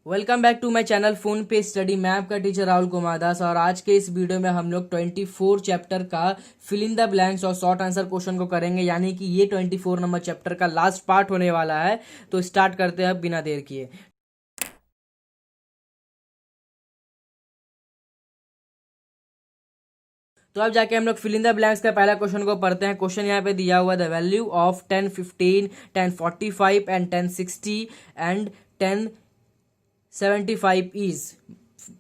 Welcome back to my channel phone पे study. मैं आपका टीचर राहुल कुमार दास और आज के इस वीडियो में हम लोग 24 चैप्टर का फिल इन द ब्लैंक्स और शॉर्ट आंसर क्वेश्चन को करेंगे, यानी कि ये 24 नंबर चैप्टर का लास्ट पार्ट होने वाला है। तो स्टार्ट करते हैं अब बिना देर किए। तो अब जाके हम लोग फिल इन द ब्लैंक्स का पहला क्वेश्चन को पढ़ते हैं। क्वेश्चन यहाँ पे दिया हुआ, the value of 10, 15, 1045 and 1060 and 1075 is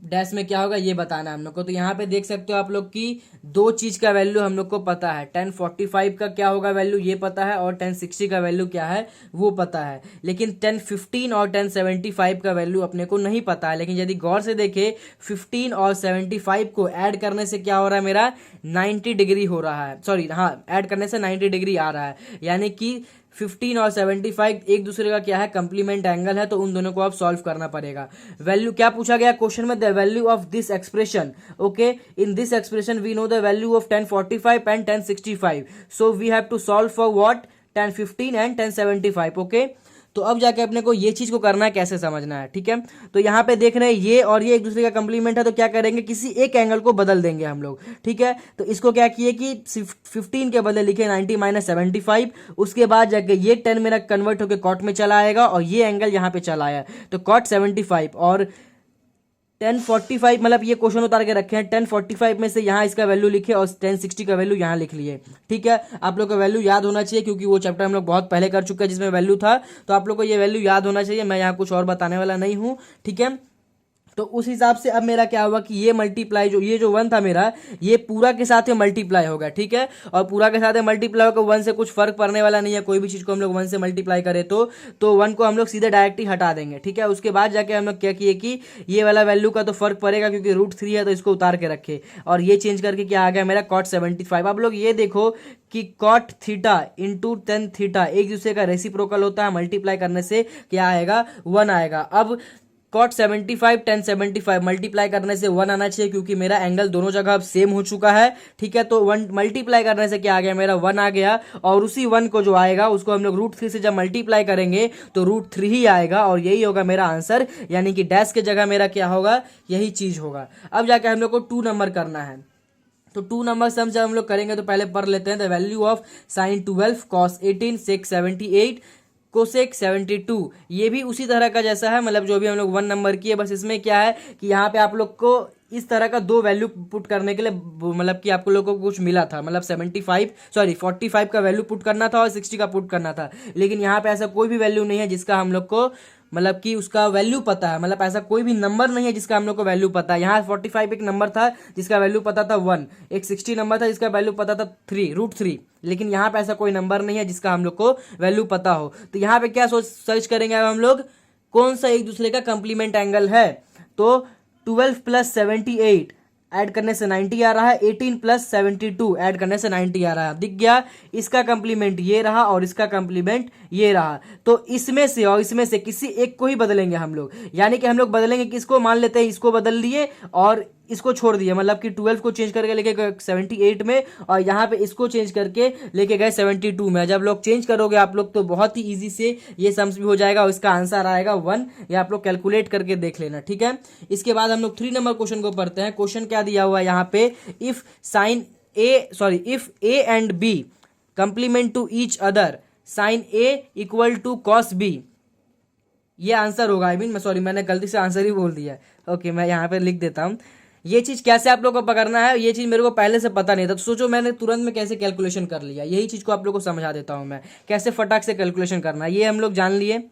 dash में क्या होगा ये बताना है हम लोग को। तो यहाँ पे देख सकते हो आप लोग की दो चीज का वैल्यू हम लोग को पता है। 1045 का क्या होगा वैल्यू ये पता है और 1060 का वैल्यू क्या है वो पता है, लेकिन 1015 और 1075 का वैल्यू अपने को नहीं पता है। लेकिन यदि गौर से देखे 15 और 75 को ऐड करने से क्या हो रहा है, मेरा 90 डिग्री हो रहा है। सॉरी हाँ, ऐड करने से 90 डिग्री आ रहा है, यानी कि 15 और 75 एक दूसरे का क्या है, कंप्लीमेंट एंगल है। तो उन दोनों को अब सॉल्व करना पड़ेगा। वैल्यू क्या पूछा गया क्वेश्चन में, the value of this expression. Okay, in this expression we know the value of 1045 and 1065, so we have to solve for what 1015 and 1075। ओके, तो अब जाके अपने को ये चीज को करना है, कैसे समझना है, ठीक है। तो यहाँ पे देख रहे हैं ये और ये एक दूसरे का कंप्लीमेंट है, तो क्या करेंगे, किसी एक एंगल को बदल देंगे हम लोग, ठीक है। तो इसको क्या किए कि 15 के बदले लिखे 90 माइनस 75, उसके बाद जाके ये 10 मेरा कन्वर्ट होकर कॉट में चला आएगा और ये एंगल यहाँ पे चला आया, तो कॉट 75 और 1045, मतलब ये क्वेश्चन उतार के रखे हैं। 1045 में से यहाँ इसका वैल्यू लिखे और 1060 का वैल्यू यहाँ लिख लिए, ठीक है। आप लोग का वैल्यू याद होना चाहिए क्योंकि वो चैप्टर हम लोग बहुत पहले कर चुके हैं जिसमें वैल्यू था, तो आप लोग को ये वैल्यू याद होना चाहिए। मैं यहाँ कुछ और बताने वाला नहीं हूँ, ठीक है। तो उस हिसाब से अब मेरा क्या हुआ कि ये मल्टीप्लाई ये जो 1 था मेरा, ये पूरा के साथ में मल्टीप्लाई होगा, ठीक है। और पूरा के साथ में मल्टीप्लाई होगा, 1 से कुछ फर्क पड़ने वाला नहीं है। कोई भी चीज को हम लोग 1 से मल्टीप्लाई करें तो 1 को हम लोग सीधे डायरेक्ट ही हटा देंगे, ठीक है। उसके बाद जाके हम लोग क्या किए कि ये वाला वैल्यू का तो फर्क पड़ेगा क्योंकि √3 है, तो इसको उतार के रखे और ये चेंज करके क्या आ गया मेरा कॉट 75। आप लोग ये देखो कि cot theta into tan theta एक दूसरे का रेसिप्रोकल होता है, मल्टीप्लाई करने से क्या आएगा 1 आएगा। अब कॉट 75 1075 मल्टीप्लाई करने से 1 आना चाहिए क्योंकि मेरा एंगल दोनों जगह अब सेम हो चुका है, ठीक है। तो 1 मल्टीप्लाई करने से क्या आ गया मेरा 1 आ गया, और उसी 1 को जो आएगा उसको हम लोग √3 से जब मल्टीप्लाई करेंगे तो √3 ही आएगा और यही होगा मेरा आंसर, यानी कि डैश के जगह मेरा क्या होगा, यही चीज होगा। अब जाके हम लोग को 2 नंबर करना है। तो 2 नंबर सम जब हम लोग करेंगे तो पहले पढ़ लेते हैं, the value of sin 12 cos 18 sec 78 cosec 72। ये भी उसी तरह का जैसा है, मतलब जो भी हम लोग 1 नंबर किए, बस इसमें क्या है कि यहाँ पे आप लोग को इस तरह का दो वैल्यू पुट करने के लिए, मतलब कि आपको लोगों को कुछ मिला था, मतलब 45 का वैल्यू पुट करना था और 60 का पुट करना था। लेकिन यहाँ पे ऐसा कोई भी वैल्यू नहीं है जिसका हम लोग को मतलब कि उसका वैल्यू पता है, मतलब ऐसा कोई भी नंबर नहीं है जिसका हम लोग को वैल्यू पता है। यहाँ 45 एक नंबर था जिसका वैल्यू पता था 1, एक 60 नंबर था जिसका वैल्यू पता था 3 लेकिन यहाँ पे ऐसा कोई नंबर नहीं है जिसका हम लोग को वैल्यू पता हो। तो यहाँ पे क्या सर्च करेंगे अब हम लोग, कौन सा एक दूसरे का कंप्लीमेंट एंगल है। तो 12 प्लस 78 ऐड करने से 90 आ रहा है, 18 प्लस 72 ऐड करने से 90 आ रहा है, दिख गया। इसका कंप्लीमेंट ये रहा और इसका कंप्लीमेंट ये रहा। तो इसमें से और इसमें से किसी एक को ही बदलेंगे हम लोग, यानी कि हम लोग बदलेंगे किसको, मान लेते हैं इसको बदल लिए और इसको छोड़ दिए, मतलब कि 12 को चेंज करके लेके गए 78 में और यहाँ पे इसको चेंज करके लेके गए 72 में। जब लोग चेंज करोगे आप लोग तो बहुत ही इजी से ये सम्स भी हो जाएगा और इसका आंसर आएगा 1। ये आप लोग कैलकुलेट करके देख लेना, ठीक है। इसके बाद हम लोग 3 नंबर क्वेश्चन को पढ़ते हैं। क्वेश्चन क्या दिया हुआ है यहाँ पे, if A and B complement to each other sin A equal to cos B, ये आंसर होगा। मैंने गलती से आंसर ही बोल दिया। ओके, मैं यहाँ पे लिख देता हूँ। ये चीज कैसे आप लोग को पकड़ना है, ये चीज मेरे को पहले से पता नहीं था, तो सोचो मैंने तुरंत में कैसे कैलकुलेशन कर लिया। यही चीज को आप लोग को समझा देता हूँ मैं, कैसे फटाक से कैलकुलेशन करना है। ये हम लोग जान लिए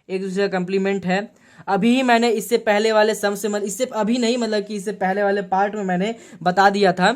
एक दूसरे का कंप्लीमेंट है। अभी ही मैंने इससे पहले वाले सम से इससे अभी नहीं, मतलब कि इससे पहले वाले पार्ट में मैंने बता दिया था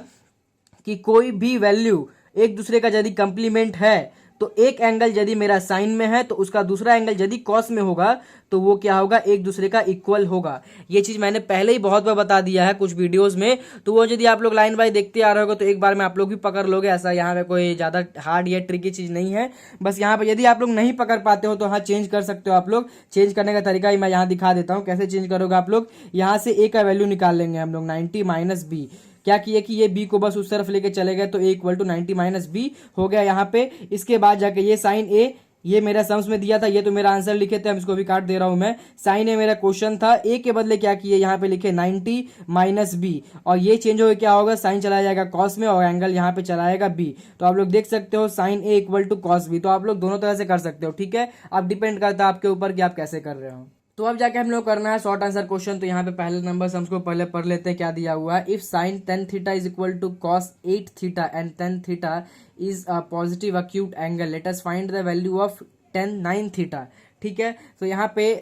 कि कोई भी वैल्यू एक दूसरे का यदि कंप्लीमेंट है तो एक एंगल यदि मेरा साइन में है तो उसका दूसरा एंगल यदि कॉस में होगा तो वो क्या होगा, एक दूसरे का इक्वल होगा। ये चीज मैंने पहले ही बहुत बार बता दिया है कुछ वीडियोस में, तो वो यदि आप लोग लाइन बाय देखते आ रहे हो तो एक बार में आप लोग भी पकड़ लोगे। ऐसा यहाँ पे कोई ज्यादा हार्ड या ट्रिकी चीज नहीं है। बस यहाँ पे यदि आप लोग नहीं पकड़ पाते हो तो हाँ चेंज कर सकते हो आप लोग। चेंज करने का तरीका ही मैं यहाँ दिखा देता हूँ, कैसे चेंज करोगे आप लोग। यहाँ से ए का वैल्यू निकाल लेंगे हम लोग, 90 माइनस बी। क्या किए कि ये बी को बस उस तरफ लेके चले गए तो ए इक्वल टू 90 माइनस बी हो गया यहाँ पे। इसके बाद जाके ये साइन ए ये मेरा सम्स में दिया था, ये तो मेरा आंसर लिखे थे, हम इसको भी काट दे रहा हूं मैं। साइन ए मेरा क्वेश्चन था, ए के बदले क्या किए यहाँ पे लिखे 90 माइनस बी, और ये चेंज हो क्या होगा, साइन चला जाएगा कॉस में और एंगल यहाँ पे चला जाएगा बी। तो आप लोग देख सकते हो sine A equal to cos B. तो आप लोग दोनों तरह से कर सकते हो, ठीक है। अब डिपेंड करता है आपके ऊपर कि आप कैसे कर रहे हो। तो अब जाके हम लोग करना है शॉर्ट आंसर क्वेश्चन। तो यहाँ पे पहले नंबर से हमको पहले पढ़ लेते हैं क्या दिया हुआ है। If sine tan theta is equal to cos 8 theta and tan theta is a positive acute angle, let us find the value of tan 9 theta. ठीक है, तो यहाँ पे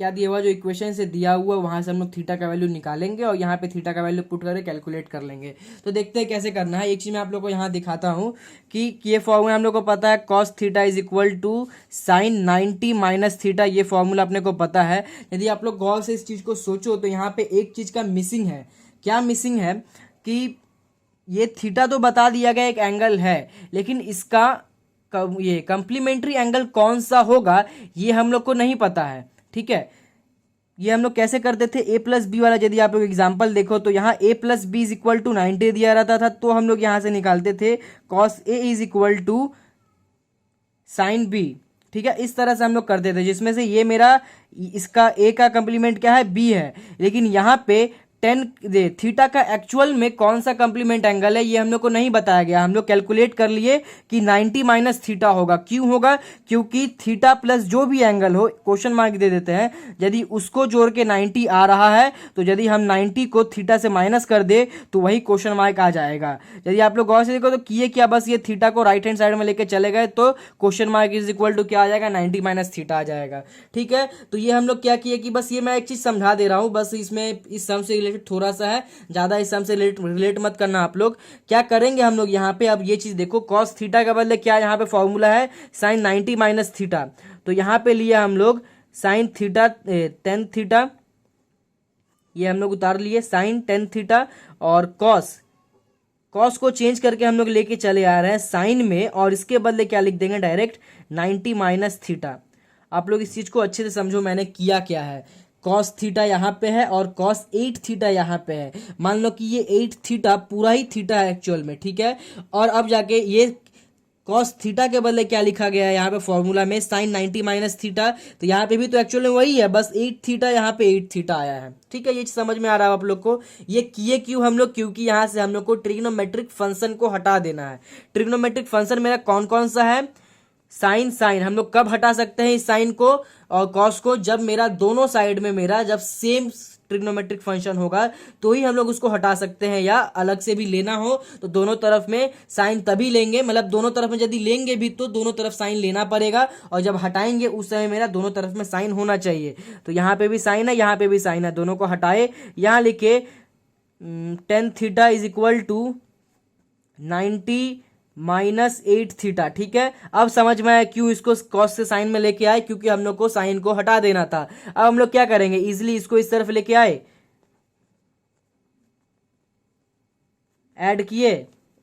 क्या दिया हुआ, जो इक्वेशन से दिया हुआ वहां से हम लोग थीटा का वैल्यू निकालेंगे और यहाँ पे थीटा का वैल्यू पुट करके कैलकुलेट कर लेंगे। तो देखते हैं कैसे करना है। एक चीज मैं आप लोग को यहाँ दिखाता हूँ कि ये फॉर्मूला हम लोग को पता है, cos theta is equal to sine 90 minus theta, ये फॉर्मूला अपने को पता है। यदि आप लोग गौर से इस चीज को सोचो तो यहाँ पे एक चीज का मिसिंग है। क्या मिसिंग है कि ये थीटा तो बता दिया गया एक एंगल है, लेकिन इसका ये कंप्लीमेंट्री एंगल कौन सा होगा ये हम लोग को नहीं पता है। ठीक है, ये हम लोग कैसे करते थे, ए प्लस बी वाला यदि आप लोग एग्जाम्पल देखो तो यहाँ A plus B is equal to 90 दिया रहता था, तो हम लोग यहाँ से निकालते थे cos A is equal to sine B. ठीक है, इस तरह से हम लोग करते थे, जिसमें से ये मेरा इसका ए का कंप्लीमेंट क्या है, बी है। लेकिन यहाँ पे थीटा का एक्चुअल में कौन सा कंप्लीमेंट एंगल है ये हम लोग को नहीं बताया गया। हम लोग कैलकुलेट कर लिए कि 90 माइनस थीटा होगा। क्यों होगा, क्योंकि थीटा प्लस जो भी एंगल हो, क्वेश्चन मार्क दे देते हैं, यदि उसको जोड़ के 90 आ रहा है तो यदि हम 90 को थीटा से माइनस कर दे तो वही क्वेश्चन मार्क आ जाएगा। यदि आप लोग गौर से देखो तो किए क्या, बस ये थीटा को राइट हैंड साइड में लेके चले गए तो question mark is equal to क्या आ जाएगा, 90 माइनस थीटा आ जाएगा। ठीक है, तो ये हम लोग क्या किए कि बस ये मैं एक चीज समझा दे रहा हूं, बस इसमें इस सम से थोड़ा सा है, ज्यादा इस सम से रिलेट मत करना। आप लोग क्या करेंगे, हम लोग यहाँ पे अब ये चीज देखो, कॉस थीटा के बदले क्या यहाँ पे फॉर्मूला है, साइन 90 माइनस थीटा। तो यहाँ पे लिया हम लोग साइन थीटा टेन थीटा, ये हम लोग उतार लिए साइन टेन थीटा, और कॉस को चेंज करके हम लोग लेके चले आ रहे हैं साइन में, और इसके बदले क्या लिख देंगे डायरेक्ट 90 माइनस थीटा। आप लोग इस चीज को अच्छे से समझो मैंने किया क्या है। कॉस थीटा यहाँ पे है और कॉस 8 थीटा यहाँ पे है। मान लो कि ये 8 थीटा पूरा ही थीटा है एक्चुअल में, ठीक है। और अब जाके ये कॉस थीटा के बदले क्या लिखा गया है यहाँ पे फॉर्मूला में, साइन 90 माइनस थीटा। तो यहाँ पे भी तो एक्चुअल में वही है, बस 8 थीटा यहाँ पे 8 थीटा आया है। ठीक है, ये समझ में आ रहा है आप लोग को। ये किए क्यों हम लोग, क्योंकि यहाँ से हम लोग को ट्रिग्नोमेट्रिक फंक्शन को हटा देना है। ट्रिग्नोमेट्रिक फंक्शन मेरा कौन कौन सा है, साइन हम लोग कब हटा सकते हैं इस साइन को और कॉस को, जब मेरा दोनों साइड में मेरा जब सेम ट्रिग्नोमेट्रिक फंक्शन होगा तो ही हम लोग उसको हटा सकते हैं, या अलग से भी लेना हो तो दोनों तरफ में साइन तभी लेंगे, मतलब दोनों तरफ में यदि लेंगे भी तो दोनों तरफ साइन लेना पड़ेगा, और जब हटाएंगे उस समय मेरा दोनों तरफ में साइन होना चाहिए। तो यहाँ पे भी साइन है, यहाँ पे भी साइन है, दोनों को हटाए, यहाँ लिखे tan theta is equal to 90 minus 8 theta. ठीक है, अब समझ में आया क्यों इसको कॉस से साइन में लेके आए, क्योंकि हम लोग को साइन को हटा देना था। अब हम लोग क्या करेंगे, इजिली इसको इस तरफ लेके आए, ऐड किए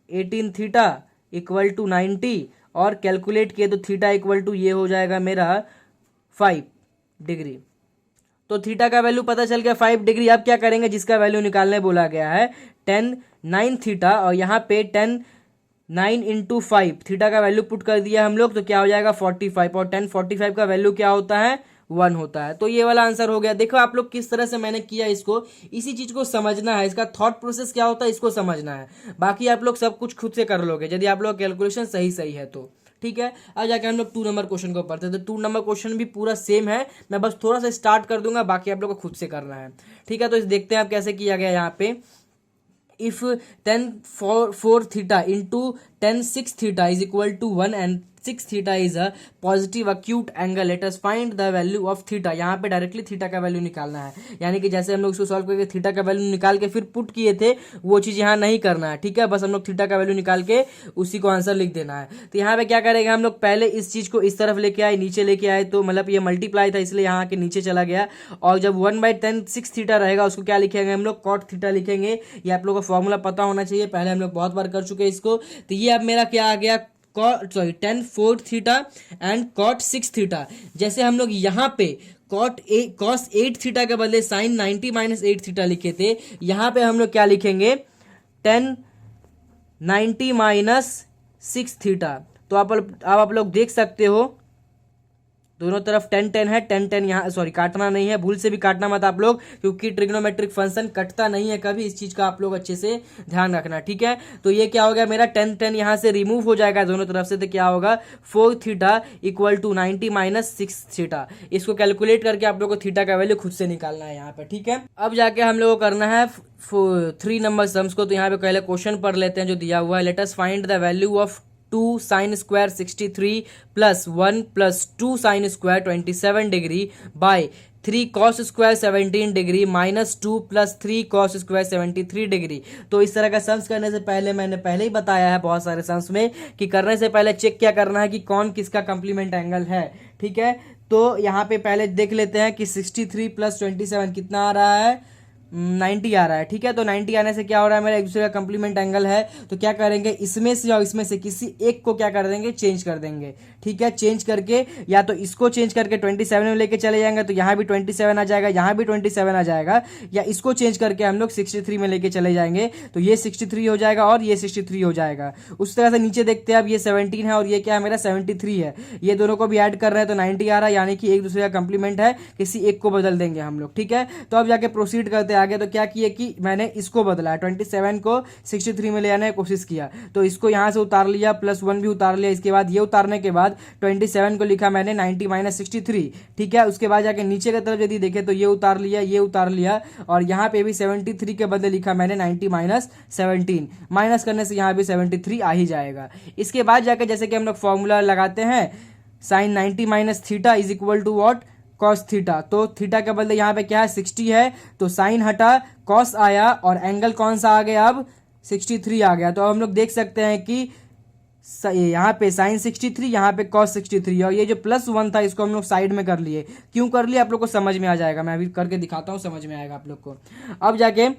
18 थीटा इक्वल टू 90 और कैलकुलेट किए तो थीटा इक्वल टू ये हो जाएगा मेरा 5 डिग्री। तो थीटा का वैल्यू पता चल गया 5 डिग्री। अब क्या करेंगे, जिसका वैल्यू निकालने बोला गया है 10 9 थीटा, और यहाँ पे 10 9 इंटू 5 थीटा का वैल्यू पुट कर दिया हम लोग, तो क्या हो जाएगा 45, और 10 45 का वैल्यू क्या होता है, 1 होता है। तो ये वाला आंसर हो गया। देखो आप लोग किस तरह से मैंने किया इसको, इसी चीज को समझना है, इसका थॉट प्रोसेस क्या होता है इसको समझना है, बाकी आप लोग सब कुछ खुद से कर लोगे यदि आप लोग कैलकुलेशन सही है तो। ठीक है, अब जाके हम लोग 2 नंबर क्वेश्चन को पढ़ते हैं। तो 2 नंबर क्वेश्चन भी पूरा सेम है, मैं बस थोड़ा सा स्टार्ट कर दूंगा, बाकी आप लोग को खुद से करना है। ठीक है, तो इस देखते हैं आप कैसे किया गया यहाँ पे। If 10 4 theta into 10 6 theta is equal to 1 and 6 theta is a positive acute angle, let us find the value of theta। यहाँ पे डायरेक्टली थीटा का वैल्यू निकालना है, यानी कि जैसे हम लोग इसको सॉल्व करके थीटा का वैल्यू निकाल के फिर पुट किए थे वो चीज यहाँ नहीं करना है। ठीक है, बस हम लोग थीटा का वैल्यू निकाल के उसी को आंसर लिख देना है। तो यहाँ पे क्या करेंगे हम लोग, पहले इस चीज को इस तरफ लेके आए, नीचे लेके आए, तो मतलब ये मल्टीप्लाई था इसलिए यहाँ के नीचे चला गया, और जब 1/10 6 थीटा रहेगा उसको क्या लिखेंगे हम लोग, कॉट थीटा लिखेंगे। ये आप लोग को फॉर्मूला पता होना चाहिए, पहले हम लोग बहुत बार कर चुके हैं इसको। तो ये अब मेरा क्या आ गया, 10 4 थीटा एंड कॉट 6 थीटा। जैसे हम लोग यहाँ पे कॉस 8 थीटा के बदले साइन 90 माइनस 8 थीटा लिखे थे, यहाँ पे हम लोग क्या लिखेंगे 10 90 माइनस 6 थीटा। तो अब आप लोग देख सकते हो दोनों तरफ 10 है, 10 यहाँ, सॉरी काटना नहीं है, भूल से भी काटना मत आप लोग, क्योंकि ट्रिग्नोमेट्रिक फंक्शन कटता नहीं है कभी, इस चीज का आप लोग अच्छे से ध्यान रखना, ठीक है। तो ये क्या हो गया मेरा 10 यहाँ से रिमूव हो जाएगा दोनों तरफ से, तो क्या होगा 4 theta equal to 90 minus 6 theta. इसको कैलकुलेट करके आप लोग को थीटा का वैल्यू खुद से निकालना है यहाँ पे, ठीक है। अब जाके हम लोग को करना है 3 नंबर सम्स को। तो यहाँ पे पहले क्वेश्चन पढ़ लेते हैं जो दिया हुआ है। Late us find the value of 2 sin square 63 plus 1 plus 2 sin square 27 degree by 3 cos square 17 degree minus 2 plus 3 cos square 73 degree. तो इस तरह का सम्स करने से पहले मैंने पहले ही बताया है बहुत सारे सम्स में कि करने से पहले चेक क्या करना है कि कौन किसका कंप्लीमेंट एंगल है, ठीक है। तो यहाँ पे पहले देख लेते हैं कि 63 प्लस 27 कितना आ रहा है, 90 आ रहा है, ठीक है। तो 90 आने से क्या हो रहा है मेरा एक दूसरे का कंप्लीमेंट एंगल है, तो क्या करेंगे इसमें से और इसमें से किसी एक को क्या कर देंगे, चेंज कर देंगे, ठीक है। चेंज करके या तो इसको चेंज करके 27 में लेके चले जाएंगे तो यहाँ भी 27 आ जाएगा, यहाँ भी 27 आ जाएगा, या इसको चेंज करके हम लोग 63 में लेके चले जाएंगे तो ये 63 हो जाएगा और ये 63 हो जाएगा। उस तरह से नीचे देखते हैं, अब ये 17 है और ये क्या है मेरा 73 है, ये दोनों को भी ऐड कर रहे हैं तो 90 आ रहा है, यानी कि एक दूसरे का कंप्लीमेंट है, किसी एक को बदल देंगे हम लोग, ठीक है। तो अब जाके प्रोसीड करते आगे। तो क्या किए कि मैंने इसको बदला, 27 को 63 में ले आने की कोशिश किया, तो इसको यहां से उतार लिया, प्लस 1 भी उतार लिया, इसके बाद ये उतारने के बाद 27 को लिखा मैंने 90 माइनस 63, ठीक है। उसके बाद जाके नीचे की तरफ यदि देखे तो ये उतार लिया, ये उतार लिया, और यहाँ पे भी 73 के बदले लिखा मैंने 90 माइनस 17, माइनस करने से यहाँ भी 73 आ ही जाएगा। इसके बाद जाके जैसे कि हम लोग फॉर्मूला लगाते हैं, sine 90 minus theta is equal to what, cos theta. तो थीटा के बदले यहाँ पे क्या है 60 है, तो साइन हटा, कॉस आया, और एंगल कौन सा आ गया अब 63 आ गया। तो अब हम लोग देख सकते हैं कि यहाँ पे साइन 63, यहाँ पे कॉस 63, और ये जो प्लस 1 था इसको हम लोग साइड में कर लिए। क्यों कर लिए आप लोग को समझ में आ जाएगा, मैं अभी करके दिखाता हूँ, समझ में आएगा आप लोग को। अब जाके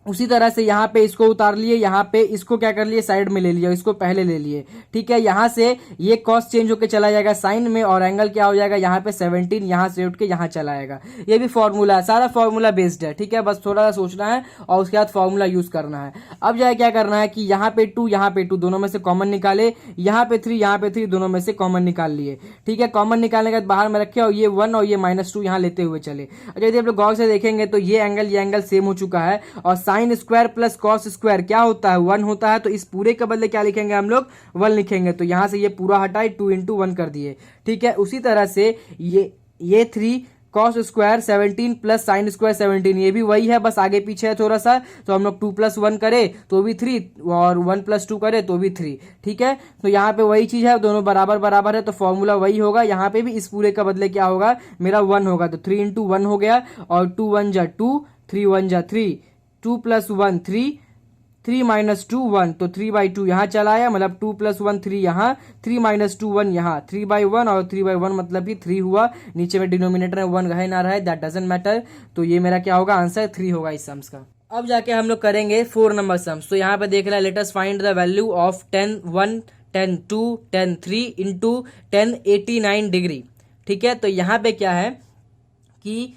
उसी तरह से यहाँ पे इसको उतार लिए, यहाँ पे इसको क्या कर लिए साइड में ले लिया, इसको पहले ले लिए, ठीक है। यहाँ से ये कॉस चेंज होकर चला जाएगा साइन में, और एंगल क्या हो जाएगा यहाँ पे 17, यहाँ से उठ के यहाँ चला आएगा। ये भी फॉर्मूला है, सारा फॉर्मूला बेस्ड है, ठीक है। बस थोड़ा सा सोचना है और उसके बाद फॉर्मूला यूज करना है। अब जाए क्या करना है कि यहाँ पे 2, यहाँ पे 2 दोनों में से कॉमन निकाले, यहाँ पे 3, यहाँ पे 3 दोनों में से कॉमन निकाल लिए, ठीक है। कॉमन निकालने के बाद बाहर में रखे और ये 1 और ये -2 यहाँ लेते हुए चले। अच्छा यदि आप लोग गौर से देखेंगे तो ये एंगल सेम हो चुका है, और sine square plus cos square क्या होता है 1 होता है, तो इस पूरे के बदले क्या लिखेंगे हम लोग 1 लिखेंगे। तो यहां से ये पूरा हटाए 2 इंटू 1 कर दिए, ठीक है। उसी तरह से ये 3 cos square 17 plus sine square 17, ये भी वही है, बस आगे पीछे है थोड़ा सा। तो हम लोग 2 + 1 करे तो भी 3, और 1 + 2 करे तो भी 3, ठीक है। तो यहाँ पे वही चीज है, दोनों बराबर बराबर है, तो फॉर्मूला वही होगा। यहाँ पे भी इस पूरे का बदले क्या होगा मेरा 1 होगा, तो 3 इंटू 1 हो गया, और 2 1 जा 2, 3 1 जा 3, 2 + 1 3, 3 - 2 1, तो 3/2 यहाँ चला आया, मतलब 2 + 1 3 यहाँ, 3 - 2 1 यहाँ, 3/1 और 3/1 मतलब कि 3 हुआ। नीचे में डिनोमिनेटर में 1 रहे ना रहे दैट डजंट मैटर। तो ये मेरा क्या होगा आंसर 3 होगा इस सम्स का। अब जाके हम लोग करेंगे 4 नंबर सम्स। तो यहाँ पे देख रहे हैं, late us find the value of 10 1 10 2 10 3 into 10 89 degree, ठीक है। तो यहाँ पे क्या है कि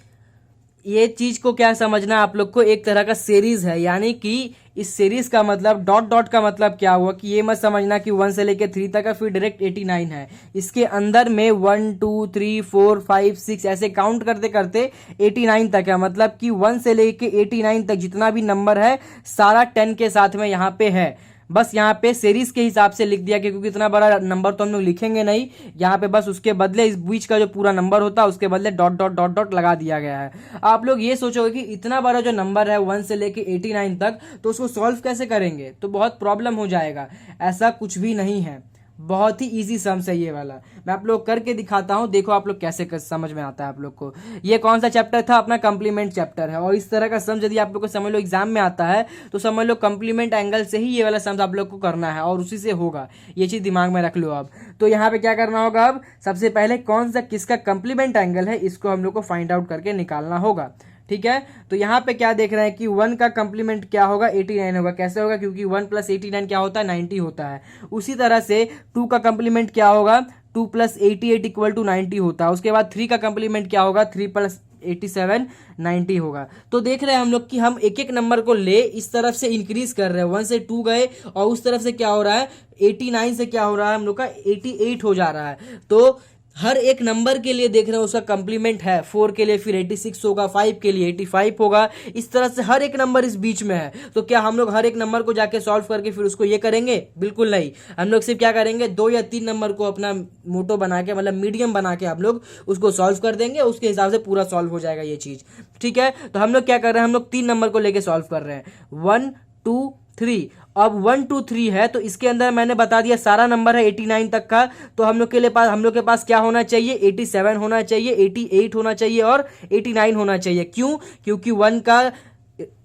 ये चीज को क्या समझना आप लोग को, एक तरह का सीरीज है, यानी कि इस सीरीज का मतलब डॉट डॉट का मतलब क्या हुआ कि ये मत समझना कि 1 से लेके 3 तक है फिर डायरेक्ट 89 है। इसके अंदर में 1 2 3 4 5 6 ऐसे काउंट करते करते 89 तक है, मतलब कि 1 से लेके 89 तक जितना भी नंबर है सारा 10 के साथ में यहाँ पे है। बस यहाँ पे सीरीज के हिसाब से लिख दिया, क्योंकि इतना बड़ा नंबर तो हम लोग लिखेंगे नहीं यहाँ पे, बस उसके बदले इस बीच का जो पूरा नंबर होता है उसके बदले डॉट डॉट डॉट डॉट लगा दिया गया है। आप लोग ये सोचोगे कि इतना बड़ा जो नंबर है 1 से लेके 89 तक, तो उसको सॉल्व कैसे करेंगे, तो बहुत प्रॉब्लम हो जाएगा। ऐसा कुछ भी नहीं है, बहुत ही इजी सम्स है ये वाला। मैं आप लोग करके दिखाता हूं, देखो आप लोग कैसे समझ में आता है आप लोग को। ये कौन सा चैप्टर था, अपना कंप्लीमेंट चैप्टर है, और इस तरह का सम यदि आप लोग को समझ लो एग्जाम में आता है तो समझ लो कंप्लीमेंट एंगल से ही ये वाला सम्स आप लोग को करना है, और उसी से होगा। ये चीज दिमाग में रख लो। अब तो यहाँ पे क्या करना होगा, अब सबसे पहले कौन सा किसका कंप्लीमेंट एंगल है इसको हम लोग को फाइंड आउट करके निकालना होगा, ठीक है। तो यहाँ पे क्या देख रहे हैं कि 1 का कंप्लीमेंट क्या होगा 89 होगा। कैसे होगा, क्योंकि 1 + 89 क्या होता है 90 होता है। उसी तरह से 2 का कंप्लीमेंट क्या होगा 2 + 88 = 90 होता है। उसके बाद 3 का कंप्लीमेंट क्या होगा 3 + 87 90 होगा। तो देख रहे हैं हम लोग कि हम एक एक नंबर को ले इस तरफ से इंक्रीज कर रहे हैं, 1 से 2 गए और उस तरफ से क्या हो रहा है 89 से क्या हो रहा है हम लोग का 88 हो जा रहा है। तो हर एक नंबर के लिए देख रहे हैं उसका कंप्लीमेंट है, 4 के लिए फिर 86 होगा, 5 के लिए 85 होगा, इस तरह से हर एक नंबर इस बीच में है। तो क्या हम लोग हर एक नंबर को जाके सॉल्व करके फिर उसको ये करेंगे? बिल्कुल नहीं। हम लोग सिर्फ क्या करेंगे, 2 या 3 नंबर को अपना मोटो बना के, मतलब मीडियम बना के हम लोग उसको सॉल्व कर देंगे, उसके हिसाब से पूरा सॉल्व हो जाएगा ये चीज। ठीक है, तो हम लोग क्या कर रहे हैं, हम लोग 3 नंबर को लेके सॉल्व कर रहे हैं, 1 2 3। अब 1 2 3 है तो इसके अंदर मैंने बता दिया सारा नंबर है 89 तक का। तो हम लोग के पास क्या होना चाहिए, 87 होना चाहिए, 88 होना चाहिए और 89 होना चाहिए। क्यों? क्योंकि 1 का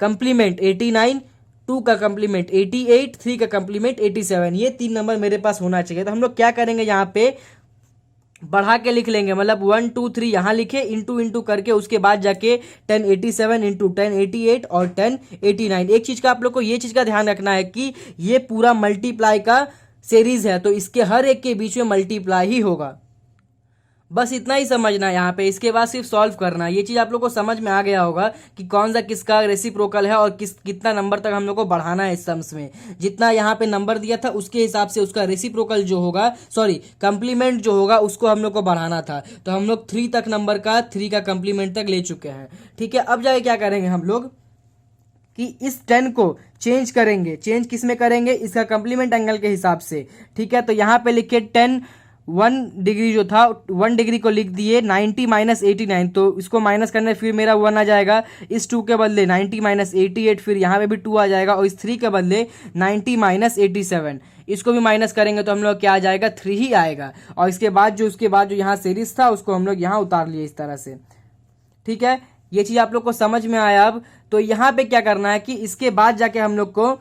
कंप्लीमेंट 89, 2 का कंप्लीमेंट 88, 3 का कंप्लीमेंट 87, ये 3 नंबर मेरे पास होना चाहिए। तो हम लोग क्या करेंगे, यहाँ पे बढ़ा के लिख लेंगे, मतलब 1 2 3 यहाँ लिखे, इंटू इंटू करके उसके बाद जाके 1087 इंटू 1088 और 1089। एक चीज का आप लोग को ये चीज का ध्यान रखना है कि ये पूरा मल्टीप्लाई का सीरीज है, तो इसके हर एक के बीच में मल्टीप्लाई ही होगा। बस इतना ही समझना है यहाँ पे, इसके बाद सिर्फ सॉल्व करना है। ये चीज आप लोग को समझ में आ गया होगा कि कौन सा किसका रेसिप्रोकल है और कितना नंबर तक हम लोग को बढ़ाना है इस सम्स में। जितना यहाँ पे नंबर दिया था उसके हिसाब से उसका रेसिप्रोकल जो होगा, सॉरी कंप्लीमेंट जो होगा, उसको हम लोग को बढ़ाना था। तो हम लोग 3 तक नंबर का 3 का कंप्लीमेंट तक ले चुके हैं। ठीक है, अब जाके क्या करेंगे हम लोग कि इस 10 को चेंज करेंगे। चेंज किस में करेंगे, इसका कंप्लीमेंट एंगल के हिसाब से। ठीक है, तो यहाँ पे लिखे 10 1 डिग्री जो था, 1 डिग्री को लिख दिए 90 माइनस 89, तो इसको माइनस करने फिर मेरा 1 आ जाएगा। इस 2 के बदले 90 माइनस 88, फिर यहाँ पे भी 2 आ जाएगा, और इस 3 के बदले 90 माइनस 87, इसको भी माइनस करेंगे तो हम लोग क्या आ जाएगा, 3 ही आएगा। और उसके बाद जो यहाँ सीरीज था उसको हम लोग यहाँ उतार लिए इस तरह से। ठीक है, ये चीज आप लोग को समझ में आया। अब तो यहाँ पे क्या करना है कि इसके बाद जाके हम लोग को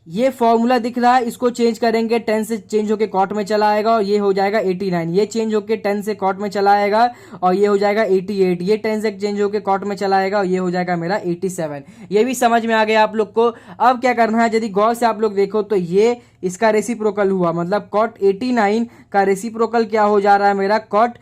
ये फॉर्मूला दिख रहा है, इसको चेंज करेंगे, 10 से चेंज होके कॉट में चला आएगा और ये हो जाएगा 89। ये चेंज होके 10 से कॉट में चला आएगा और ये हो जाएगा 88। ये 10 से चेंज होके कॉट में चला आएगा और ये हो जाएगा मेरा 87। ये भी समझ में आ गया आप लोग को। अब क्या करना है, यदि गौर से आप लोग देखो तो ये इसका रेसिप्रोकल हुआ, मतलब कॉट 89 का रेसिप्रोकल क्या हो जा रहा है मेरा, कॉट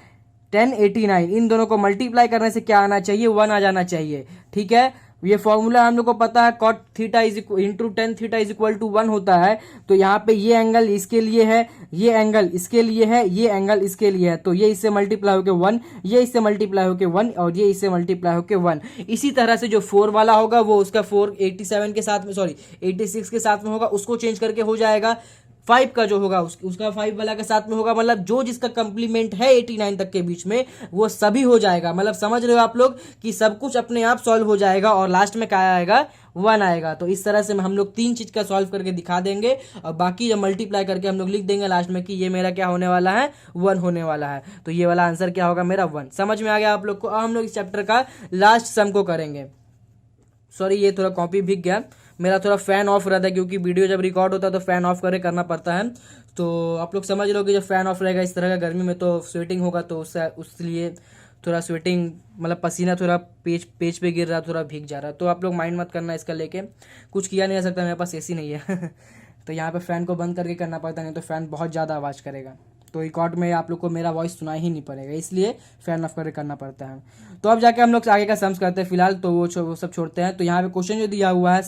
1089। इन दोनों को मल्टीप्लाई करने से क्या आना चाहिए, 1 आ जाना चाहिए। ठीक है, ये फॉर्मूला हम लोग को पता है, cot theta into 10 theta is equal to 1 होता है। तो यहाँ पे ये एंगल इसके लिए है, ये एंगल इसके लिए है, ये एंगल इसके लिए है, तो ये इससे मल्टीप्लाई होके 1, ये इससे मल्टीप्लाई होके 1 और ये इससे मल्टीप्लाई होके 1। इसी तरह से जो 4 वाला होगा वो उसका 487 के साथ में, सॉरी 86 के साथ में होगा, उसको चेंज करके हो जाएगा 5 का जो होगा उसका 5 वाला के साथ में होगा। मतलब जो जिसका कंप्लीमेंट है 89 तक के बीच में वो सभी हो जाएगा। मतलब समझ रहे हो आप लोग कि सब कुछ अपने आप सॉल्व हो जाएगा और लास्ट में क्या आएगा, 1 आएगा। तो इस तरह से हम लोग 3 चीज का सॉल्व करके दिखा देंगे और बाकी जब मल्टीप्लाई करके हम लोग लिख देंगे लास्ट में कि ये मेरा क्या होने वाला है, 1 होने वाला है। तो ये वाला आंसर क्या होगा मेरा, 1। समझ में आ गया आप लोग को। अब हम लोग इस चैप्टर का लास्ट सम को करेंगे। सॉरी, ये थोड़ा कॉपी भीग गया, मेरा थोड़ा फैन ऑफ रहता है क्योंकि वीडियो जब रिकॉर्ड होता है तो फैन ऑफ करके करना पड़ता है। तो आप लोग समझ लो कि जब फैन ऑफ रहेगा इस तरह का गर्मी में तो स्वेटिंग होगा, तो उसलिए थोड़ा स्वेटिंग, मतलब पसीना थोड़ा पेज पे गिर रहा, थोड़ा भीग जा रहा। तो आप लोग माइंड मत करना इसका लेके, कुछ किया नहीं जा सकता, मेरे पास एसी नहीं है तो यहाँ पे फैन को बंद करके करना पड़ता, नहीं तो फैन बहुत ज़्यादा आवाज़ करेगा, तो रिकॉर्ड में आप लोग को मेरा वॉइस सुनाई ही नहीं पड़ेगा, इसलिए फैन ऑफ करके करना पड़ता है। तो अब जाके हम लोग आगे का सम्स करते हैं, फिलहाल तो वो सब छोड़ते हैं। तो यहाँ पे क्वेश्चन जो दिया हुआ है,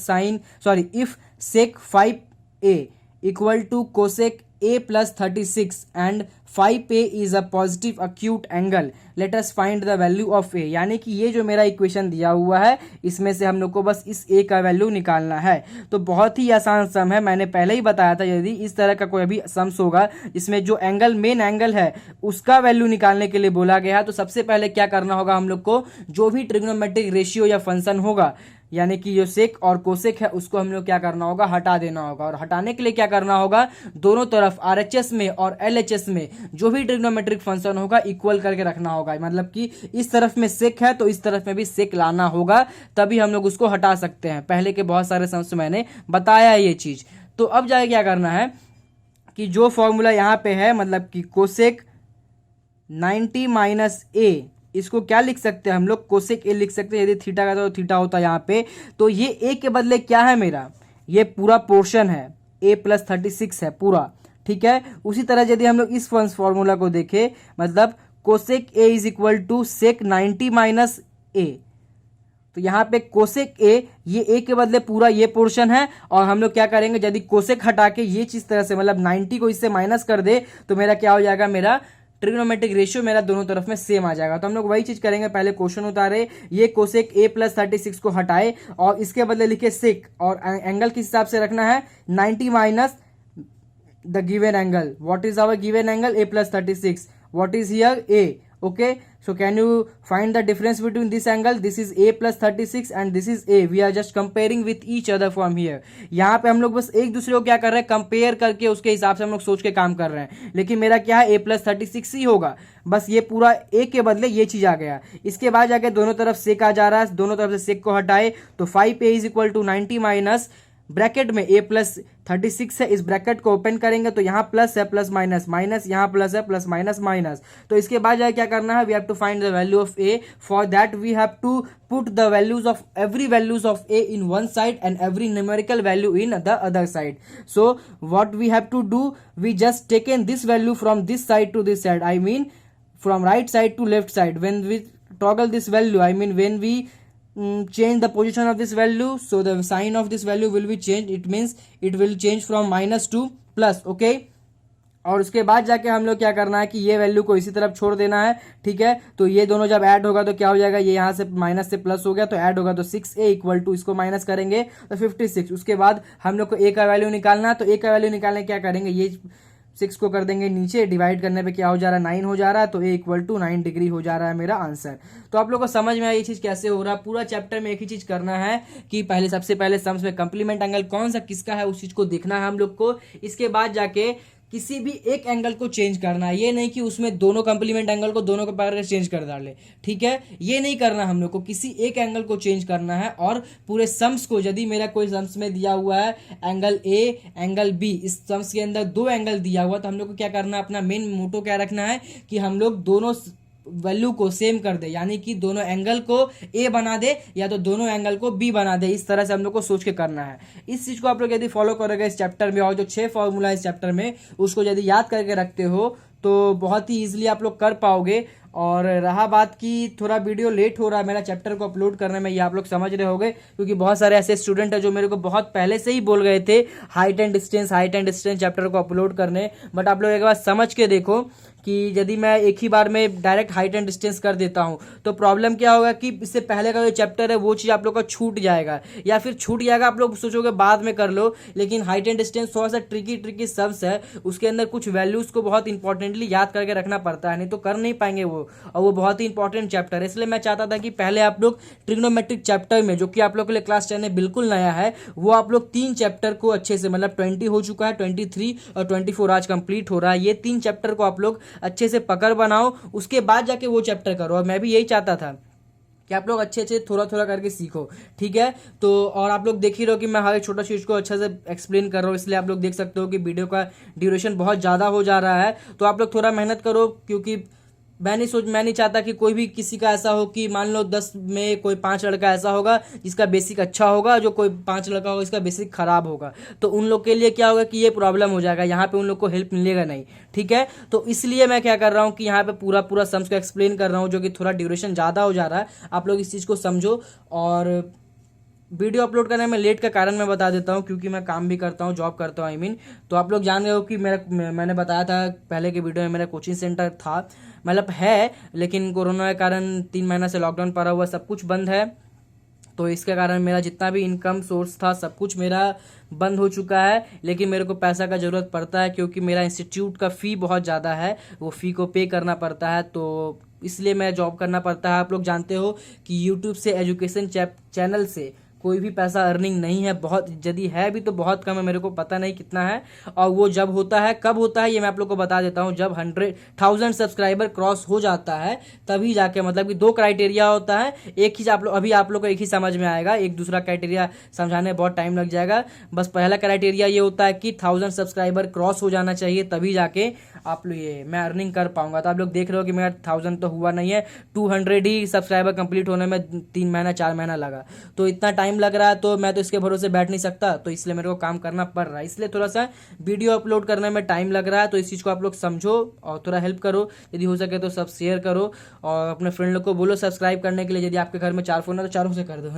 if sec 5a equal to cosec a plus 36 and 5a is a positive acute angle, let us find the value of a। यानी कि ये जो मेरा इक्वेशन दिया हुआ है इसमें से हम लोग को बस इस a का वैल्यू निकालना है। तो बहुत ही आसान सम है, मैंने पहले ही बताया था यदि इस तरह का कोई भी सम्स होगा इसमें जो एंगल मेन एंगल है उसका वैल्यू निकालने के लिए बोला गया है, तो सबसे पहले क्या करना होगा हम लोग को, जो भी ट्रिग्नोमेट्रिक रेशियो या फंक्शन होगा, यानी कि जो सेक और कोसेक है उसको हम लोग क्या करना होगा, हटा देना होगा। और हटाने के लिए क्या करना होगा, दोनों तरफ आरएचएस में और एलएचएस में जो भी ट्रिग्नोमेट्रिक फंक्शन होगा इक्वल करके रखना होगा। मतलब कि इस तरफ में सेक है तो इस तरफ में भी सेक लाना होगा, तभी हम लोग उसको हटा सकते हैं। पहले के बहुत सारे सम्स मैंने बताया ये चीज। तो अब जाके क्या करना है कि जो फॉर्मूला यहाँ पे है, मतलब कि कोसेक 90 माइनस ए, इसको क्या लिख सकते हैं हम लोग, कोसेक ए लिख सकते हैं। यदि थीटा का तो थीटा होता है यहाँ पे, तो ये ए के बदले क्या है मेरा, ये पूरा पोर्शन है, ए प्लस 36 है पूरा। ठीक है, उसी तरह यदि हम लोग इस फॉर्मूला को देखें, मतलब cosec A is equal to sec 90 minus A, तो यहाँ पे कोसेक ए, ये ए के बदले पूरा ये पोर्शन है। और हम लोग क्या करेंगे, यदि कोसेक हटा के ये चीज तरह से, मतलब 90 को इससे माइनस कर दे तो मेरा क्या हो जाएगा, मेरा ट्रिग्नोमेट्रिक रेशियो मेरा दोनों तरफ में सेम आ जाएगा। तो हम लोग वही चीज करेंगे, पहले क्वेश्चन उतारे, ये कोसेक a + 36 को हटाए और इसके बदले लिखे सेक, और एंगल किस हिसाब से रखना है 90 minus the given angle. What is our given angle a + 36, what is here a, okay, so can you find the difference between this angle? This is a + 36 and this is a, we are just comparing with each other from here। यहाँ पे हम लोग बस एक दूसरे को क्या कर रहे हैं, कंपेयर करके उसके हिसाब से हम लोग सोच के काम कर रहे हैं, लेकिन मेरा क्या है a + 36 ही होगा, बस ये पूरा a के बदले ये चीज आ गया। इसके बाद जाके दोनों तरफ सेक आ जा रहा है, दोनों तरफ से सेक को हटाए तो 5a = 90 माइनस ब्रैकेट में a + 36 है, इस ब्रैकेट को ओपन करेंगे तो यहाँ प्लस है, प्लस माइनस माइनस, यहाँ प्लस है, प्लस माइनस माइनस। तो इसके बाद जाए क्या करना है, we have to find the value of a, for that we have to put the values of every values of a in one side and every numerical value in the other side. So what we have to do, we just taken this value from this side to this side, I mean from right side to left side। when we toggle this value, I mean when we change the position of this value, so the sign of this value will be changed, it means it will change from minus to plus, okay। और उसके बाद जाके हम लोग क्या करना है कि ये वैल्यू को इसी तरफ छोड़ देना है, ठीक है। तो ये दोनों जब ऐड होगा तो क्या हो जाएगा, ये यहाँ से माइनस से प्लस हो गया तो ऐड होगा, तो 6a = इसको माइनस करेंगे तो 56। उसके बाद हम लोग को a का वैल्यू निकालना है, तो a का वैल्यू निकालने क्या करेंगे, ये 6 को कर देंगे नीचे, डिवाइड करने पे क्या हो जा रहा है 9 हो जा रहा है, तो a = 9 डिग्री हो जा रहा है मेरा आंसर। तो आप लोग को समझ में आया ये चीज कैसे हो रहा है। पूरा चैप्टर में एक ही चीज करना है कि पहले सबसे पहले सम्स में कंप्लीमेंट एंगल कौन सा किसका है उस चीज को देखना है हम लोग को। इसके बाद जाके किसी भी एक एंगल को चेंज करना है, ये नहीं कि उसमें दोनों कंप्लीमेंट एंगल को दोनों के पावर चेंज कर डाले, ठीक है, ये नहीं करना हम लोग को, किसी एक एंगल को चेंज करना है। और पूरे सम्स को, यदि मेरा कोई सम्स में दिया हुआ है एंगल ए एंगल बी, इस सम्स के अंदर 2 एंगल दिया हुआ, तो हम लोग को क्या करना है, अपना मेन मोटो क्या रखना है कि हम लोग दोनों वैल्यू को सेम कर दे, यानी कि दोनों एंगल को ए बना दे या तो दोनों एंगल को बी बना दे। इस तरह से हम लोग को सोच के करना है। इस चीज को आप लोग यदि फॉलो करोगे इस चैप्टर में, और जो 6 फॉर्मूला इस चैप्टर में उसको यदि याद करके रखते हो तो बहुत ही इजीली आप लोग कर पाओगे। और रहा बात की थोड़ा वीडियो लेट हो रहा है मेरा चैप्टर को अपलोड करने में, ये आप लोग समझ रहे होंगे, क्योंकि बहुत सारे ऐसे स्टूडेंट हैं जो मेरे को बहुत पहले से ही बोल गए थे हाइट एंड डिस्टेंस चैप्टर को अपलोड करने। बट आप लोग एक बार समझ के देखो कि यदि मैं एक ही बार में डायरेक्ट हाइट एंड डिस्टेंस कर देता हूं तो प्रॉब्लम क्या होगा कि इससे पहले का जो चैप्टर है वो चीज़ आप लोग का छूट जाएगा, या फिर छूट जाएगा, आप लोग सोचोगे बाद में कर लो। लेकिन हाइट एंड डिस्टेंस थोड़ा सा ट्रिकी सम्स है, उसके अंदर कुछ वैल्यूज़ को बहुत इंपॉर्टेंटली याद करके रखना पड़ता है, नहीं तो कर नहीं पाएंगे वो, और वो बहुत ही इंपॉर्टेंट चैप्टर है। इसलिए मैं चाहता था कि पहले आप लोग ट्रिग्नोमेट्रिक चैप्टर में, जो कि आप लोग के लिए क्लास 10 में बिल्कुल नया है, वो आप लोग 3 चैप्टर को अच्छे से, मतलब 20 हो चुका है, 23 और 24 आज कंप्लीट हो रहा है, ये 3 चैप्टर को आप लोग अच्छे से पकड़ बनाओ, उसके बाद जाके वो चैप्टर करो। और मैं भी यही चाहता था कि आप लोग अच्छे अच्छे थोड़ा थोड़ा करके सीखो, ठीक है। तो और आप लोग देख ही रहो कि मैं हर एक छोटा चीज़ को अच्छे से एक्सप्लेन कर रहा हूँ, इसलिए आप लोग देख सकते हो कि वीडियो का ड्यूरेशन बहुत ज़्यादा हो जा रहा है। तो आप लोग थोड़ा मेहनत करो, क्योंकि मैं नहीं चाहता कि कोई भी किसी का ऐसा हो कि मान लो 10 में कोई 5 लड़का ऐसा होगा जिसका बेसिक अच्छा होगा, जो कोई 5 लड़का होगा जिसका बेसिक खराब होगा, तो उन लोग के लिए क्या होगा कि ये प्रॉब्लम हो जाएगा, यहाँ पे उन लोग को हेल्प मिलेगा नहीं, ठीक है। तो इसलिए मैं क्या कर रहा हूँ कि यहाँ पे पूरा सम्स को एक्सप्लेन कर रहा हूँ, जो कि थोड़ा ड्यूरेशन ज़्यादा हो जा रहा है। आप लोग इस चीज़ को समझो। और वीडियो अपलोड करने में लेट का कारण मैं बता देता हूँ, क्योंकि मैं काम भी करता हूँ, जॉब करता हूँ, आई मीन। तो आप लोग जान रहे हो कि मैंने बताया था पहले के वीडियो में मेरा कोचिंग सेंटर था, मतलब है, लेकिन कोरोना के कारण 3 महीना से लॉकडाउन पड़ा हुआ, सब कुछ बंद है। तो इसके कारण मेरा जितना भी इनकम सोर्स था सब कुछ मेरा बंद हो चुका है। लेकिन मेरे को पैसा का ज़रूरत पड़ता है, क्योंकि मेरा इंस्टीट्यूट का फ़ी बहुत ज़्यादा है, वो फ़ी को पे करना पड़ता है, तो इसलिए मैं जॉब करना पड़ता है। आप लोग जानते हो कि यूट्यूब से, एजुकेशन चैनल से कोई भी पैसा अर्निंग नहीं है, बहुत, यदि है भी तो बहुत कम है, मेरे को पता नहीं कितना है। और वो जब होता है, कब होता है ये मैं आप लोग को बता देता हूँ, जब 100,000 सब्सक्राइबर क्रॉस हो जाता है तभी जाके, मतलब कि 2 क्राइटेरिया होता है। एक ही अभी आप लोग को एक ही समझ में आएगा, एक दूसरा क्राइटेरिया समझाने में बहुत टाइम लग जाएगा। बस पहला क्राइटेरिया ये होता है कि 1000 सब्सक्राइबर क्रॉस हो जाना चाहिए, तभी जाके आप लोग ये मैं अर्निंग कर पाऊंगा। तो आप लोग देख रहे हो कि मेरा 1000 तो हुआ नहीं है, 200 ही सब्सक्राइबर कंप्लीट होने में 3 महीना 4 महीना लगा। तो इतना टाइम टाइम लग रहा है, तो मैं तो इसके भरोसे बैठ नहीं सकता, तो इसलिए मेरे को काम करना पड़ रहा है। इसलिए थोड़ा सा वीडियो अपलोड करने में टाइम लग रहा है, तो इस चीज़ को आप लोग समझो और थोड़ा हेल्प करो। यदि हो सके तो सब शेयर करो और अपने फ्रेंड लोग को बोलो सब्सक्राइब करने के लिए। यदि आपके घर में 4 फोन है तो चारों से कर दो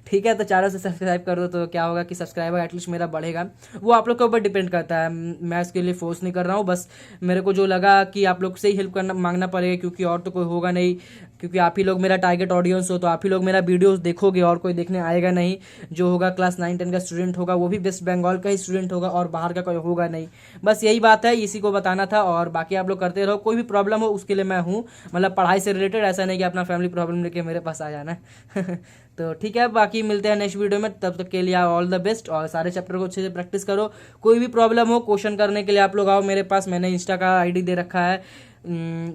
ठीक है, तो चारों से सब्सक्राइब कर दो, तो क्या होगा कि सब्सक्राइबर एटलीस्ट मेरा बढ़ेगा। वो आप लोग के ऊपर डिपेंड करता है, मैं इसके लिए फोर्स नहीं कर रहा हूँ, बस मेरे को जो लगा कि आप लोग से ही हेल्प करना मांगना पड़ेगा, क्योंकि और तो कोई होगा नहीं, क्योंकि आप ही लोग मेरा टारगेट ऑडियंस हो, तो आप ही लोग मेरा वीडियोस देखोगे और कोई देखने आएगा नहीं। जो होगा क्लास 9-10 का स्टूडेंट होगा, वो भी वेस्ट बंगाल का ही स्टूडेंट होगा और बाहर का कोई होगा नहीं। बस यही बात है, इसी को बताना था। और बाकी आप लोग करते रहो, कोई भी प्रॉब्लम हो उसके लिए मैं हूँ, मतलब पढ़ाई से रिलेटेड, ऐसा नहीं कि अपना फैमिली प्रॉब्लम लेके मेरे पास आ जाना तो ठीक है, बाकी मिलते हैं नेक्स्ट वीडियो में, तब तक के लिए ऑल द बेस्ट। और सारे चैप्टर को अच्छे से प्रैक्टिस करो। कोई भी प्रॉब्लम हो क्वेश्चन करने के लिए आप लोग आओ मेरे पास, मैंने इंस्टा का आईडी दे रखा है,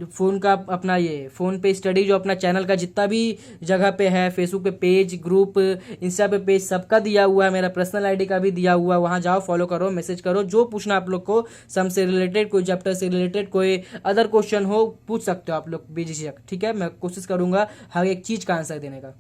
फ़ोन का अपना, ये फ़ोन पे स्टडी जो अपना चैनल का जितना भी जगह पे है, फेसबुक पे पेज, ग्रुप, इंस्टा पे पेज, सबका दिया हुआ है, मेरा पर्सनल आईडी का भी दिया हुआ है। वहाँ जाओ, फॉलो करो, मैसेज करो, जो पूछना आप लोग को, सम से रिलेटेड, कोई चैप्टर से रिलेटेड, कोई अदर क्वेश्चन हो पूछ सकते हो आप लोग बेझिझक। ठीक है, मैं कोशिश करूँगा हर एक चीज़ का आंसर देने का।